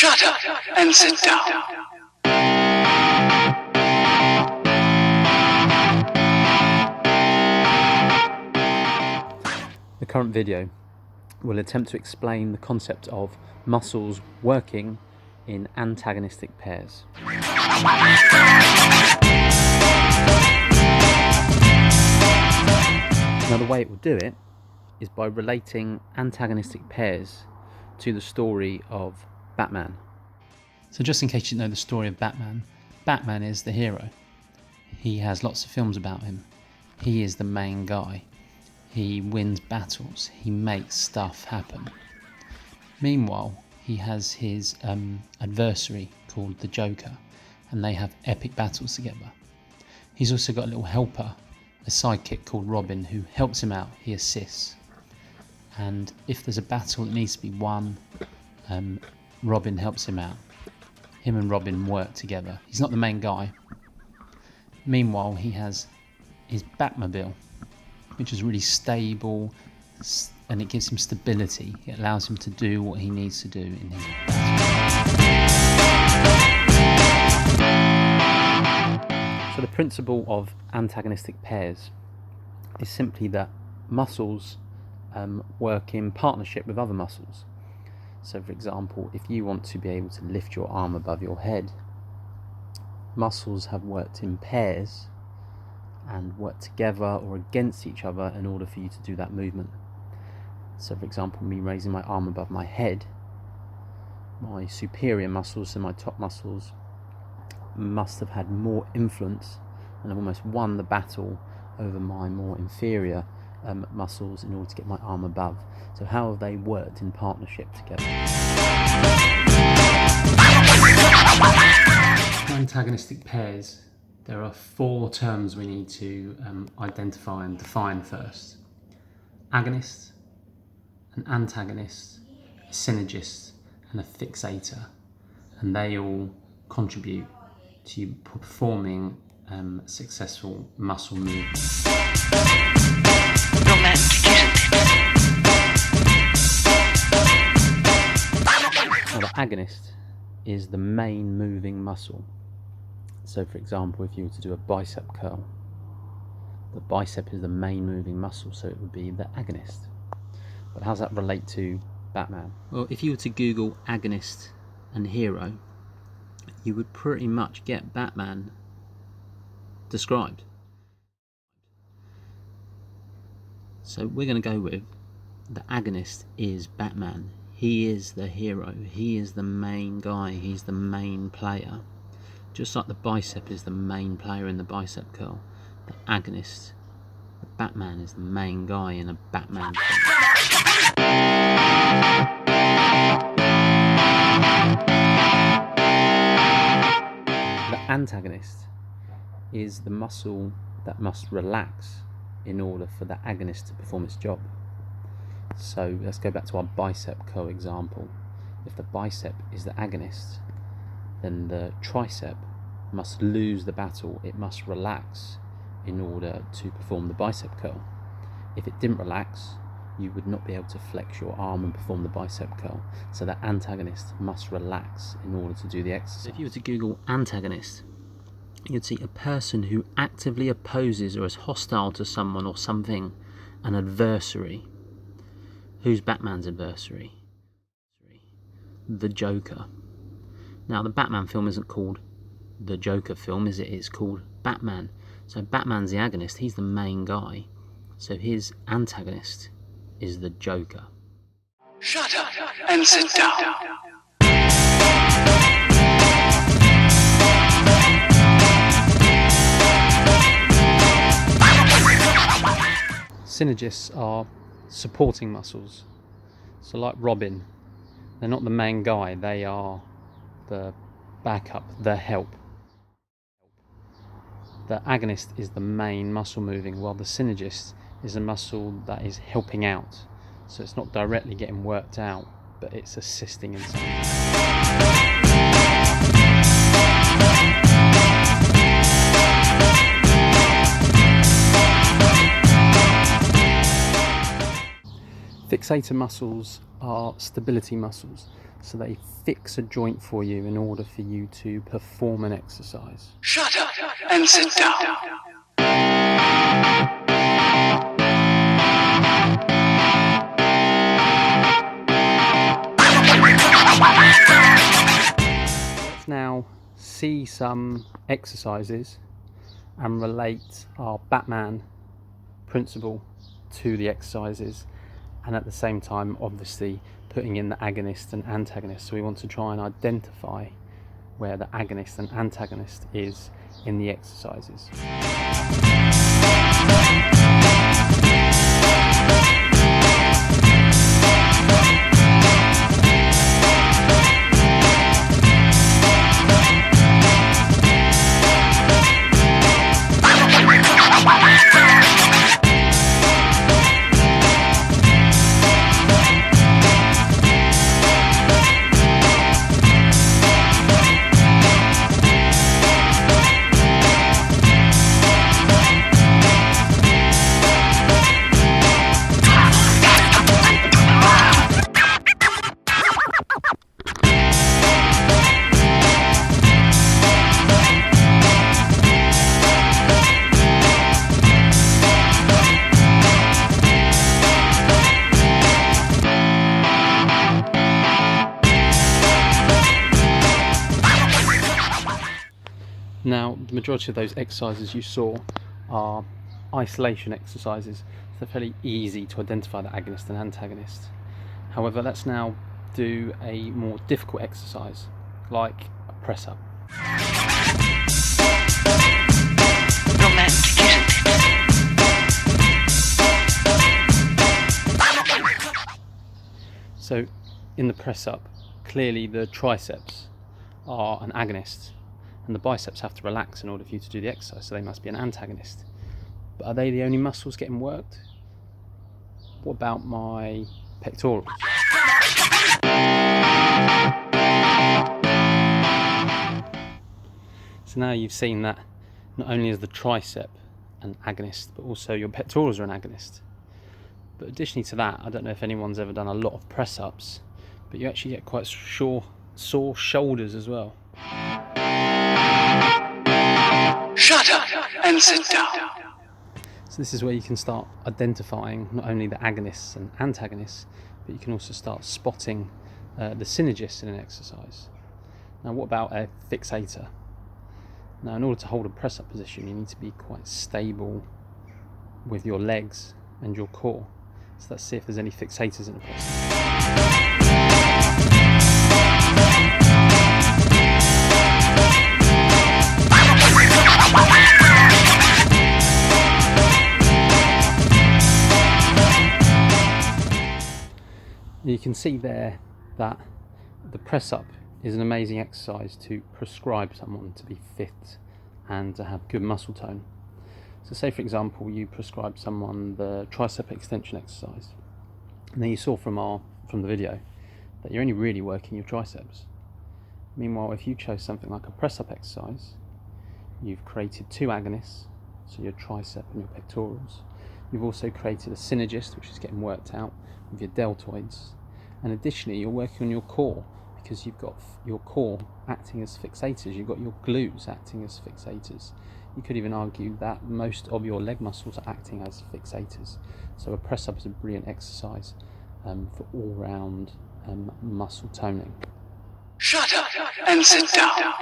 Shut up and sit down. The current video will attempt to explain the concept of muscles working in antagonistic pairs. Now, the way it will do it is by relating antagonistic pairs to the story of Batman. So just in case you know the story of Batman, Batman is the hero. He has lots of films about him. He is the main guy. He wins battles. He makes stuff happen. Meanwhile, he has his adversary called the Joker, and they have epic battles together. He's also got a little helper, a sidekick called Robin, who helps him out. He assists. And if there's a battle that needs to be won, Robin helps him out. Him and Robin work together. He's not the main guy. Meanwhile, he has his Batmobile, which is really stable, and it gives him stability. It allows him to do what he needs to do in his battle. So the principle of antagonistic pairs is simply that muscles work in partnership with other muscles. So for example, if you want to be able to lift your arm above your head, muscles have worked in pairs and work together or against each other in order for you to do that movement. So for example, me raising my arm above my head, my superior muscles, so my top muscles, must have had more influence and have almost won the battle over my more inferior muscles in order to get my arm above. So how have they worked in partnership together? Antagonistic pairs. There are 4 terms we need to identify and define first. Agonist, an antagonist, a synergist, and a fixator. And they all contribute to performing successful muscle movements. Romantic, isn't it? Now, the agonist is the main moving muscle. So for example, if you were to do a bicep curl, the bicep is the main moving muscle, so it would be the agonist. But how does that relate to Batman? Well, if you were to Google agonist and hero, you would pretty much get Batman described. So we're going to go with the agonist is Batman. He is the hero. He is the main guy. He's the main player. Just like the bicep is the main player in the bicep curl, the agonist, the Batman, is the main guy in a Batman film. The antagonist is the muscle that must relax in order for the agonist to perform its job. So let's go back to our bicep curl example. If the bicep is the agonist, then the tricep must lose the battle. It must relax in order to perform the bicep curl. If it didn't relax, you would not be able to flex your arm and perform the bicep curl. So the antagonist must relax in order to do the exercise. If you were to Google antagonist, you'd see a person who actively opposes or is hostile to someone or something, an adversary. Who's Batman's adversary? The Joker. Now, the Batman film isn't called the Joker film, is it? It's called Batman. So Batman's the agonist, he's the main guy. So his antagonist is the Joker. Shut up and sit down. Synergists are supporting muscles. So like Robin, they're not the main guy, they are the backup, the help. The agonist is the main muscle moving, while the synergist is a muscle that is helping out. So it's not directly getting worked out, but it's assisting in some way. Fixator muscles are stability muscles. So they fix a joint for you in order for you to perform an exercise. Shut up and sit down. Let's now see some exercises and relate our Batman principle to the exercises, and at the same time obviously putting in the agonist and antagonist. So we want to try and identify where the agonist and antagonist is in the exercises. Now, the majority of those exercises you saw are isolation exercises, so they're fairly easy to identify the agonist and antagonist. However, let's now do a more difficult exercise, like a press up. Romantic, isn't it? So, in the press up, clearly the triceps are an agonist, and the biceps have to relax in order for you to do the exercise, so they must be an antagonist. But are they the only muscles getting worked? What about my pectorals? So now you've seen that not only is the tricep an agonist, but also your pectorals are an agonist. But additionally to that, I don't know if anyone's ever done a lot of press-ups, but you actually get quite sore shoulders as well. Shut up and sit down. So this is where you can start identifying not only the agonists and antagonists, but you can also start spotting the synergists in an exercise. Now, what about a fixator? Now, in order to hold a press-up position, you need to be quite stable with your legs and your core. So let's see if there's any fixators in the press-up. You can see there that the press-up is an amazing exercise to prescribe someone to be fit and to have good muscle tone. So say for example you prescribe someone the tricep extension exercise, and then you saw from the video that you're only really working your triceps. Meanwhile, if you chose something like a press-up exercise, you've created two agonists, so your tricep and your pectorals. You've also created a synergist, which is getting worked out with your deltoids, and additionally you're working on your core, because you've got your core acting as fixators, you've got your glutes acting as fixators. You could even argue that most of your leg muscles are acting as fixators. So a press-up is a brilliant exercise for all-round muscle toning. Shut up and sit down.